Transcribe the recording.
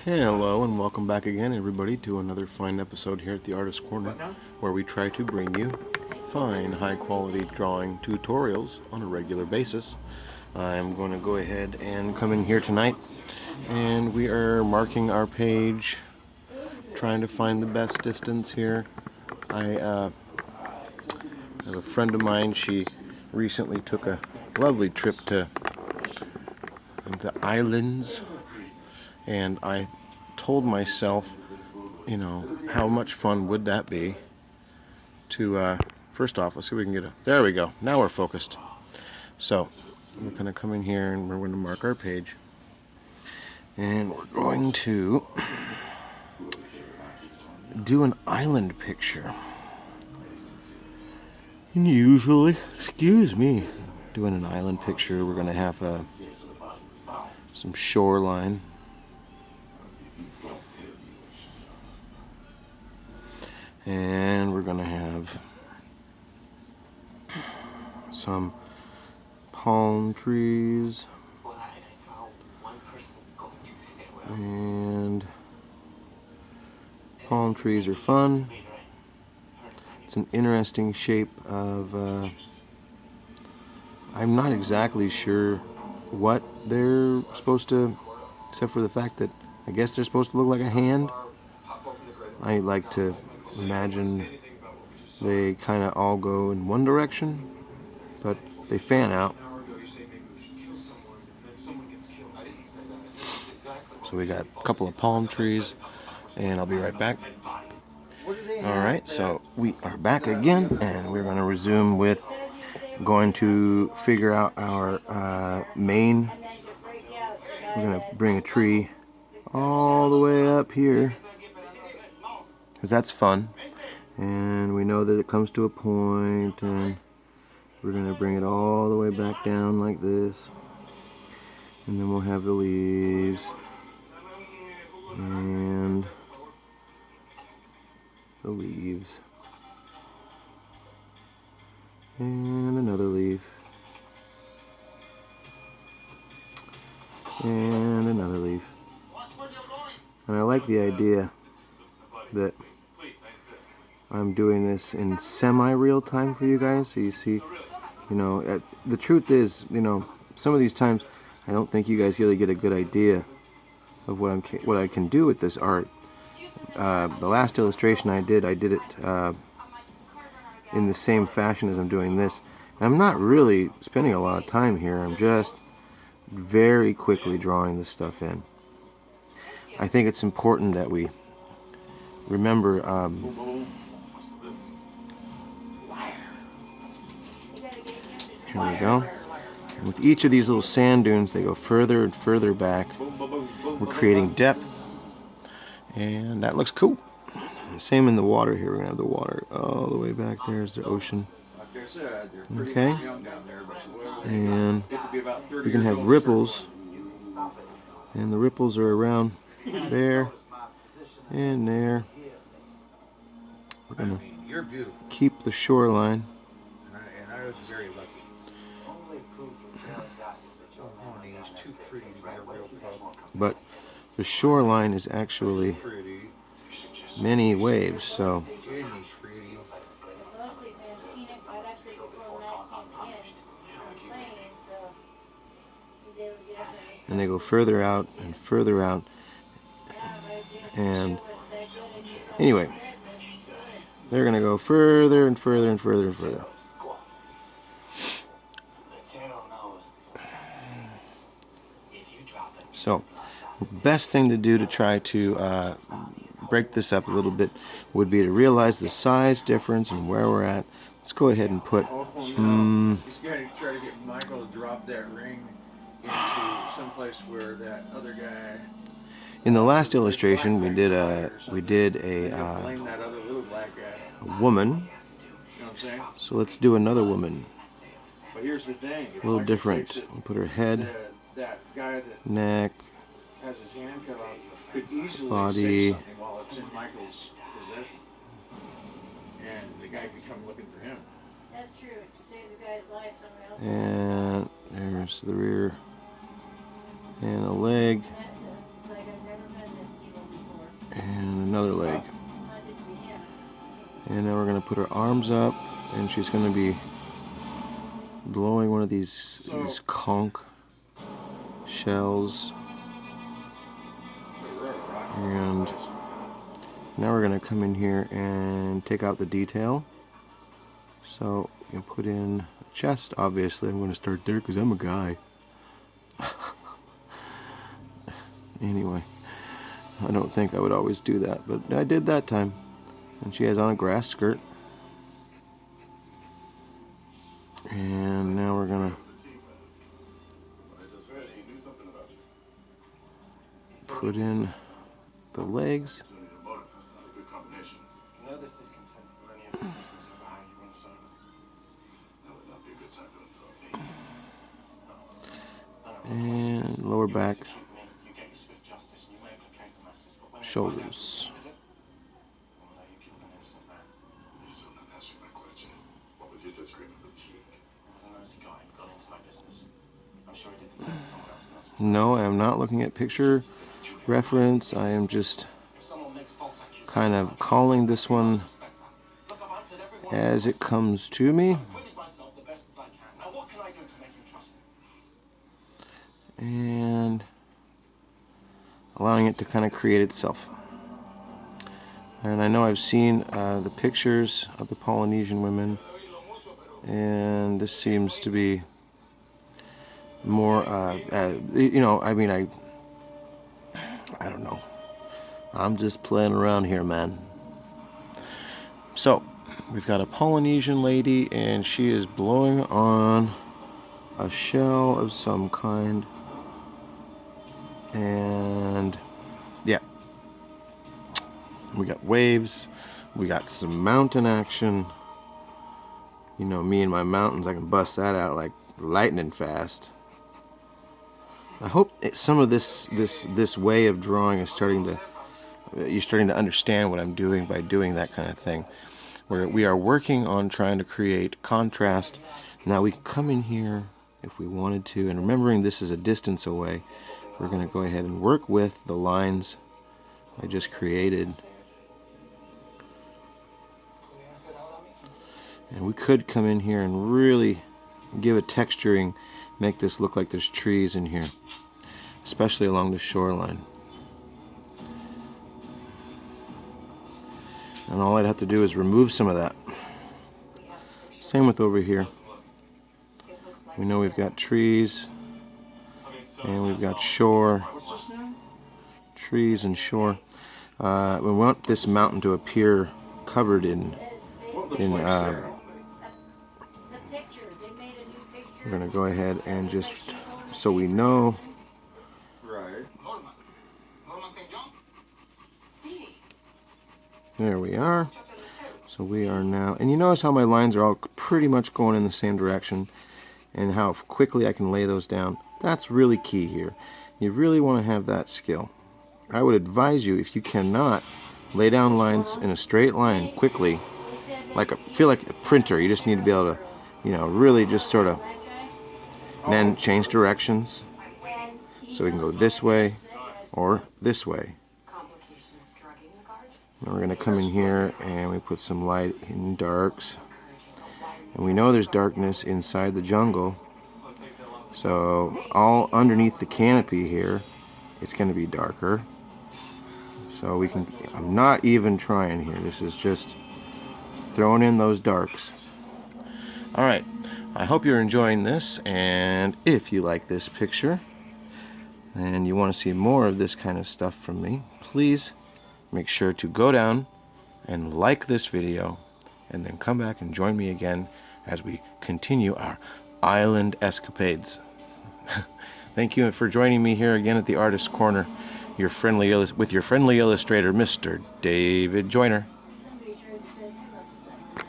Hello and welcome back again, everybody, to another fine episode here at the Artist Corner, where we try to bring you fine, high-quality drawing tutorials on a regular basis. I'm going to go ahead and come in here tonight, and we are marking our page, trying to find the best distance here. I have a friend of mine. She recently took a lovely trip to the islands, and I told myself, how much fun would that be to, first off, let's see if we can get there we go, now we're focused. So, we're going to come in here and we're going to mark our page. And we're going to do an island picture. And usually, doing an island picture, we're going to have some shoreline. And we're going to have some palm trees. And palm trees are fun. It's an interesting shape of, I'm not exactly sure what they're supposed to, except for the fact that I guess they're supposed to look like a hand. I like to imagine they kind of all go in one direction, but they fan out. So we got a couple of palm trees, and I'll be right back. Alright, so we are back again, and we're going to resume with going to figure out our main. We're going to bring a tree all the way up here, because that's fun. And we know that it comes to a point, and we're going to bring it all the way back down like this. And then we'll have the leaves. And the leaves. And another leaf. And another leaf. And I like the idea that I'm doing this in semi-real time for you guys, so you see, the truth is, some of these times I don't think you guys really get a good idea of what I can do with this art. The last illustration I did it in the same fashion as I'm doing this. And I'm not really spending a lot of time here. I'm just very quickly drawing this stuff in. I think it's important that we remember here we go. And with each of these little sand dunes, they go further and further back. We're creating depth, and that looks cool. Same in the water here. We're gonna have the water all the way back there. Is the ocean. Okay. And we can have ripples, and the ripples are around there and there. We're gonna keep the shoreline. And I was very lucky. But the shoreline is actually many waves, so and they go further out and further out. And anyway, they're gonna go further and further and further and further. So, the best thing to do to try to break this up a little bit would be to realize the size difference and where we're at. Let's go ahead and put. He's going to try to get Michael to drop that ring into someplace where that other guy. In the last illustration, we did a woman. You know what I'm saying? So let's do another woman. But here's the thing. A little different. We'll put her head, that guy that neck, has his hand cut off could easily body. say something while it's in Michael's possession. And the guy could come looking for him. That's true. To save the guy's life, somebody else. And there's the rear and a leg. It's like I've never been this put her arms up, and she's going to be blowing one of these conch shells. And now we're going to come in here and take out the detail. So you can put in a chest. Obviously I'm going to start there because I'm a guy. Anyway, I don't think I would always do that, but I did that time. And she has on a grass skirt. And now we're going to put in the legs. And lower back, shoulders. No, I am not looking at picture reference. I am just kind of calling this one as it comes to me. And allowing it to kind of create itself. And I know I've seen the pictures of the Polynesian women, and this seems to be more, you know, I mean, I don't know. I'm just playing around here, man. So, we've got a Polynesian lady, and she is blowing on a shell of some kind. And yeah, we got waves, we got some mountain action. You know me and my mountains, I can bust that out like lightning fast. I hope some of this way of drawing is you're starting to understand what I'm doing by doing that kind of thing, where we are working on trying to create contrast. Now we can come in here if we wanted to, and remembering this is a distance away, we're going to go ahead and work with the lines I just created. And we could come in here and really give a texturing, make this look like there's trees in here, especially along the shoreline. And all I'd have to do is remove some of that. Same with over here. We know we've got trees, and we've got shore. Trees and shore. We want this mountain to appear covered in we're going to go ahead and just, so we know. Right. There we are. So we are now, and you notice how my lines are all pretty much going in the same direction, and how quickly I can lay those down. That's really key here. You really want to have that skill. I would advise you, if you cannot lay down lines in a straight line quickly, feel like a printer, you just need to be able to, you know, really just sort of then change directions so we can go this way or this way. Now we're going to come in here and we put some light in darks, and we know there's darkness inside the jungle, so all underneath the canopy here it's going to be darker. So we can, I'm not even trying here, this is just throwing in those darks. Alright, I hope you're enjoying this, and if you like this picture and you want to see more of this kind of stuff from me, please make sure to go down and like this video, and then come back and join me again as we continue our island escapades. Thank you for joining me here again at the Artist's Corner, with your friendly illustrator, Mr. David Joyner.